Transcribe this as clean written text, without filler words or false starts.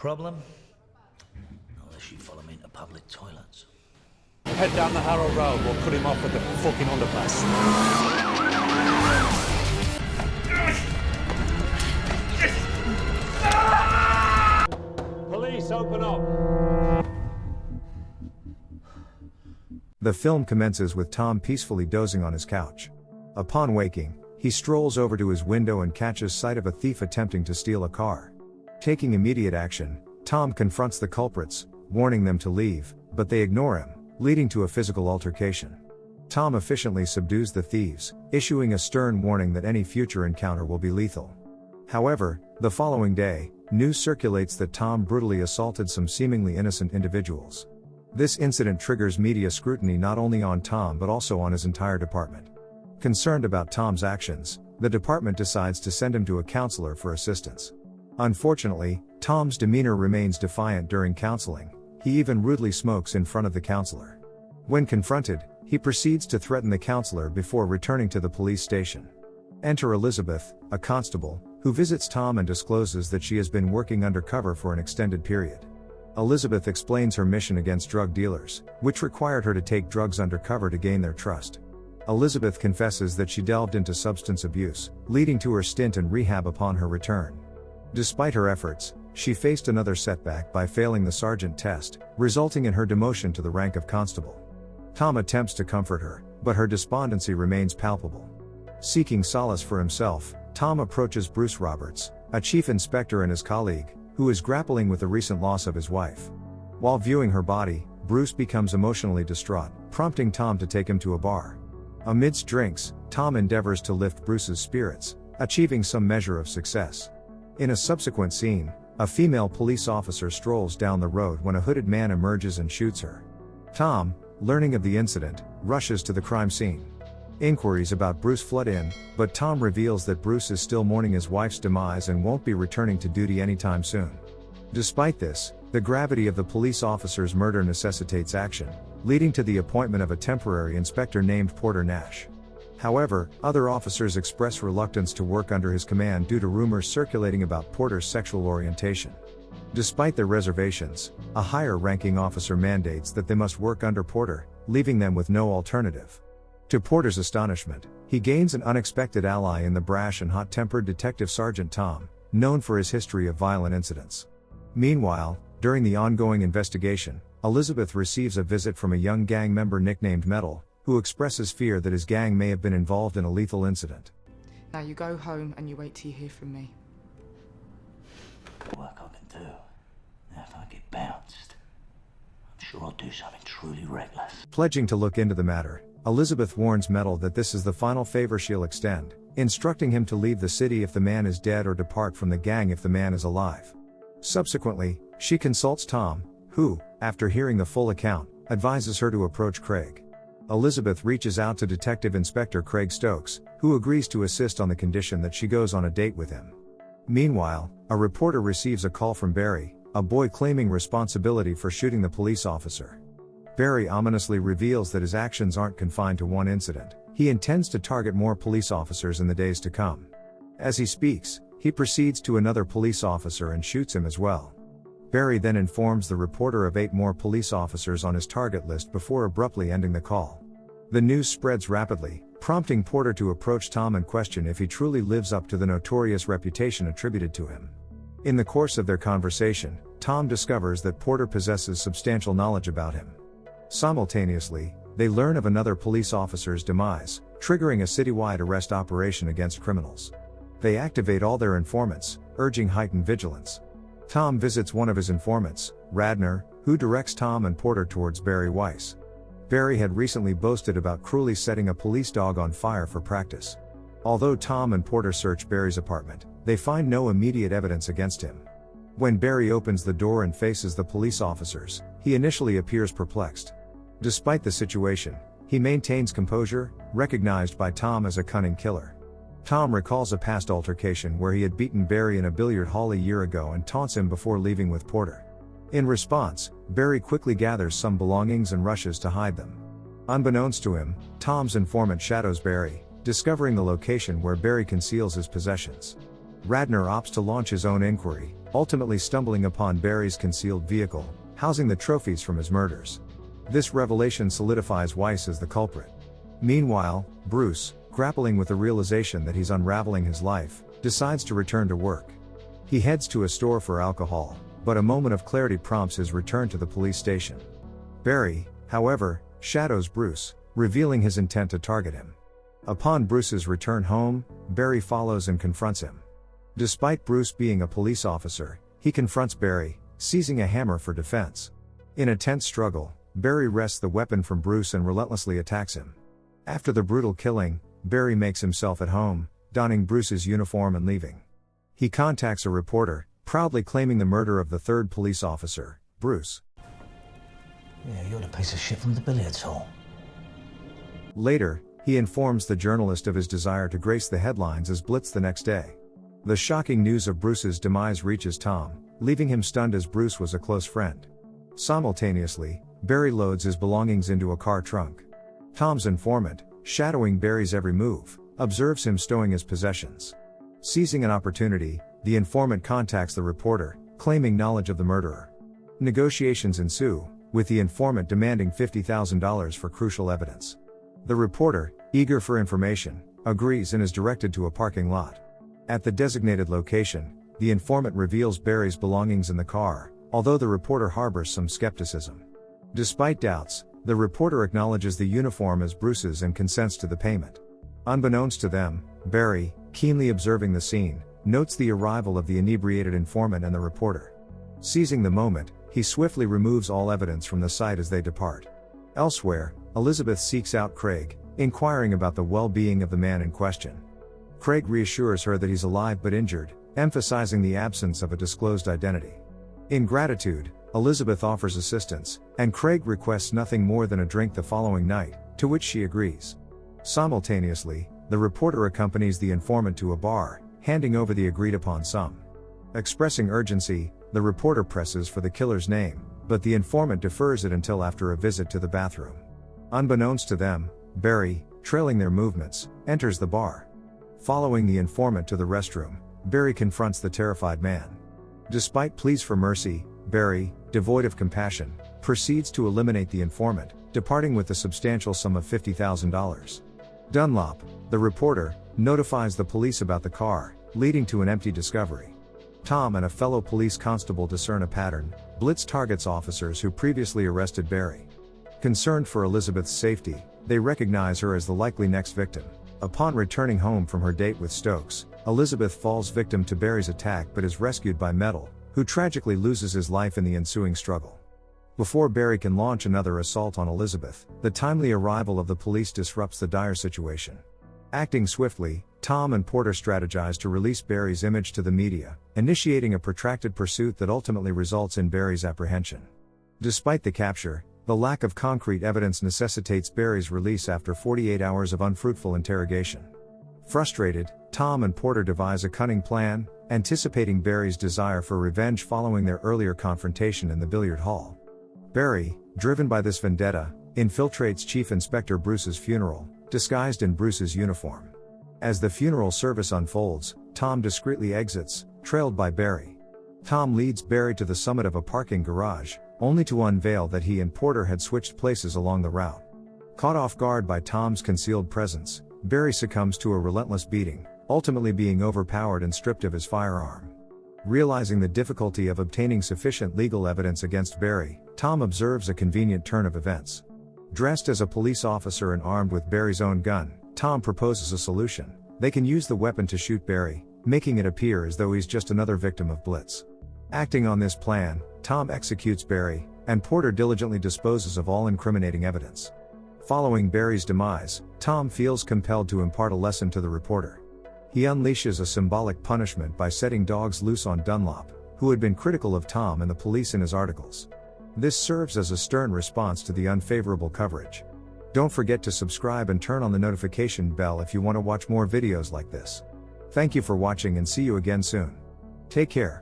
Problem? Unless you follow me into public toilets. Head down the Harrow Road, we'll cut him off at the fucking underpass. Police, open up! The film commences with Tom peacefully dozing on his couch. Upon waking, he strolls over to his window and catches sight of a thief attempting to steal a car. Taking immediate action, Tom confronts the culprits, warning them to leave, but they ignore him, leading to a physical altercation. Tom efficiently subdues the thieves, issuing a stern warning that any future encounter will be lethal. However, the following day, news circulates that Tom brutally assaulted some seemingly innocent individuals. This incident triggers media scrutiny not only on Tom but also on his entire department. Concerned about Tom's actions, the department decides to send him to a counselor for assistance. Unfortunately, Tom's demeanor remains defiant during counseling. He even rudely smokes in front of the counselor. When confronted, he proceeds to threaten the counselor before returning to the police station. Enter Elizabeth, a constable, who visits Tom and discloses that she has been working undercover for an extended period. Elizabeth explains her mission against drug dealers, which required her to take drugs undercover to gain their trust. Elizabeth confesses that she delved into substance abuse, leading to her stint in rehab upon her return. Despite her efforts, she faced another setback by failing the sergeant test, resulting in her demotion to the rank of constable. Tom attempts to comfort her, but her despondency remains palpable. Seeking solace for himself, Tom approaches Bruce Roberts, a chief inspector and his colleague, who is grappling with the recent loss of his wife. While viewing her body, Bruce becomes emotionally distraught, prompting Tom to take him to a bar. Amidst drinks, Tom endeavors to lift Bruce's spirits, achieving some measure of success. In a subsequent scene, a female police officer strolls down the road when a hooded man emerges and shoots her. Tom, learning of the incident, rushes to the crime scene. Inquiries about Bruce flood in, but Tom reveals that Bruce is still mourning his wife's demise and won't be returning to duty anytime soon. Despite this, the gravity of the police officer's murder necessitates action, leading to the appointment of a temporary inspector named Porter Nash. However, other officers express reluctance to work under his command due to rumors circulating about Porter's sexual orientation. Despite their reservations, a higher-ranking officer mandates that they must work under Porter, leaving them with no alternative. To Porter's astonishment, he gains an unexpected ally in the brash and hot-tempered Detective Sergeant Tom, known for his history of violent incidents. Meanwhile, during the ongoing investigation, Elizabeth receives a visit from a young gang member nicknamed Metal, who expresses fear that his gang may have been involved in a lethal incident. Now you go home and you wait till you hear from me. Work I can do. Now if I get bounced, I'm sure I'll do something truly reckless. Pledging to look into the matter, Elizabeth warns Metal that this is the final favor she'll extend, instructing him to leave the city if the man is dead or depart from the gang if the man is alive. Subsequently, she consults Tom, who, after hearing the full account, advises her to approach Craig. Elizabeth reaches out to Detective Inspector Craig Stokes, who agrees to assist on the condition that she goes on a date with him. Meanwhile, a reporter receives a call from Barry, a boy claiming responsibility for shooting the police officer. Barry ominously reveals that his actions aren't confined to one incident. He intends to target more police officers in the days to come. As he speaks, he proceeds to another police officer and shoots him as well. Barry then informs the reporter of 8 more police officers on his target list before abruptly ending the call. The news spreads rapidly, prompting Porter to approach Tom and question if he truly lives up to the notorious reputation attributed to him. In the course of their conversation, Tom discovers that Porter possesses substantial knowledge about him. Simultaneously, they learn of another police officer's demise, triggering a citywide arrest operation against criminals. They activate all their informants, urging heightened vigilance. Tom visits one of his informants, Radner, who directs Tom and Porter towards Barry Weiss. Barry had recently boasted about cruelly setting a police dog on fire for practice. Although Tom and Porter search Barry's apartment, they find no immediate evidence against him. When Barry opens the door and faces the police officers, he initially appears perplexed. Despite the situation, he maintains composure, recognized by Tom as a cunning killer. Tom recalls a past altercation where he had beaten Barry in a billiard hall a year ago and taunts him before leaving with Porter. In response, Barry quickly gathers some belongings and rushes to hide them. Unbeknownst to him, Tom's informant shadows Barry, discovering the location where Barry conceals his possessions. Radner opts to launch his own inquiry, ultimately stumbling upon Barry's concealed vehicle, housing the trophies from his murders. This revelation solidifies Weiss as the culprit. Meanwhile, Bruce, grappling with the realization that he's unraveling his life, decides to return to work. He heads to a store for alcohol, but a moment of clarity prompts his return to the police station. Barry, however, shadows Bruce, revealing his intent to target him. Upon Bruce's return home, Barry follows and confronts him. Despite Bruce being a police officer, he confronts Barry, seizing a hammer for defense. In a tense struggle, Barry wrests the weapon from Bruce and relentlessly attacks him. After the brutal killing, Barry makes himself at home, donning Bruce's uniform and leaving. He contacts a reporter, proudly claiming the murder of the third police officer, Bruce. Yeah, you're the piece of shit from the billiards hall. Later, he informs the journalist of his desire to grace the headlines as Blitz the next day. The shocking news of Bruce's demise reaches Tom, leaving him stunned as Bruce was a close friend. Simultaneously, Barry loads his belongings into a car trunk. Tom's informant, shadowing Barry's every move, observes him stowing his possessions. Seizing an opportunity, the informant contacts the reporter, claiming knowledge of the murderer. Negotiations ensue, with the informant demanding $50,000 for crucial evidence. The reporter, eager for information, agrees and is directed to a parking lot. At the designated location, the informant reveals Barry's belongings in the car, although the reporter harbors some skepticism. Despite doubts, the reporter acknowledges the uniform as Bruce's and consents to the payment. Unbeknownst to them, Barry, keenly observing the scene, notes the arrival of the inebriated informant and the reporter. Seizing the moment, he swiftly removes all evidence from the site as they depart. Elsewhere, Elizabeth seeks out Craig, inquiring about the well-being of the man in question. Craig reassures her that he's alive but injured, emphasizing the absence of a disclosed identity. In gratitude, Elizabeth offers assistance, and Craig requests nothing more than a drink the following night, to which she agrees. Simultaneously, the reporter accompanies the informant to a bar, handing over the agreed-upon sum. Expressing urgency, the reporter presses for the killer's name, but the informant defers it until after a visit to the bathroom. Unbeknownst to them, Barry, trailing their movements, enters the bar. Following the informant to the restroom, Barry confronts the terrified man. Despite pleas for mercy, Barry, devoid of compassion, proceeds to eliminate the informant, departing with a substantial sum of $50,000. Dunlop, the reporter, notifies the police about the car, leading to an empty discovery. Tom and a fellow police constable discern a pattern. Blitz targets officers who previously arrested Barry. Concerned for Elizabeth's safety, they recognize her as the likely next victim. Upon returning home from her date with Stokes, Elizabeth falls victim to Barry's attack but is rescued by Metal, who tragically loses his life in the ensuing struggle. Before Barry can launch another assault on Elizabeth, the timely arrival of the police disrupts the dire situation. Acting swiftly, Tom and Porter strategize to release Barry's image to the media, initiating a protracted pursuit that ultimately results in Barry's apprehension. Despite the capture, the lack of concrete evidence necessitates Barry's release after 48 hours of unfruitful interrogation. Frustrated, Tom and Porter devise a cunning plan, anticipating Barry's desire for revenge following their earlier confrontation in the billiard hall. Barry, driven by this vendetta, infiltrates Chief Inspector Bruce's funeral, disguised in Bruce's uniform. As the funeral service unfolds, Tom discreetly exits, trailed by Barry. Tom leads Barry to the summit of a parking garage, only to unveil that he and Porter had switched places along the route. Caught off guard by Tom's concealed presence, Barry succumbs to a relentless beating, ultimately being overpowered and stripped of his firearm. Realizing the difficulty of obtaining sufficient legal evidence against Barry, Tom observes a convenient turn of events. Dressed as a police officer and armed with Barry's own gun, Tom proposes a solution. They can use the weapon to shoot Barry, making it appear as though he's just another victim of Blitz. Acting on this plan, Tom executes Barry, and Porter diligently disposes of all incriminating evidence. Following Barry's demise, Tom feels compelled to impart a lesson to the reporter. He unleashes a symbolic punishment by setting dogs loose on Dunlop, who had been critical of Tom and the police in his articles. This serves as a stern response to the unfavorable coverage. Don't forget to subscribe and turn on the notification bell if you want to watch more videos like this. Thank you for watching and see you again soon. Take care.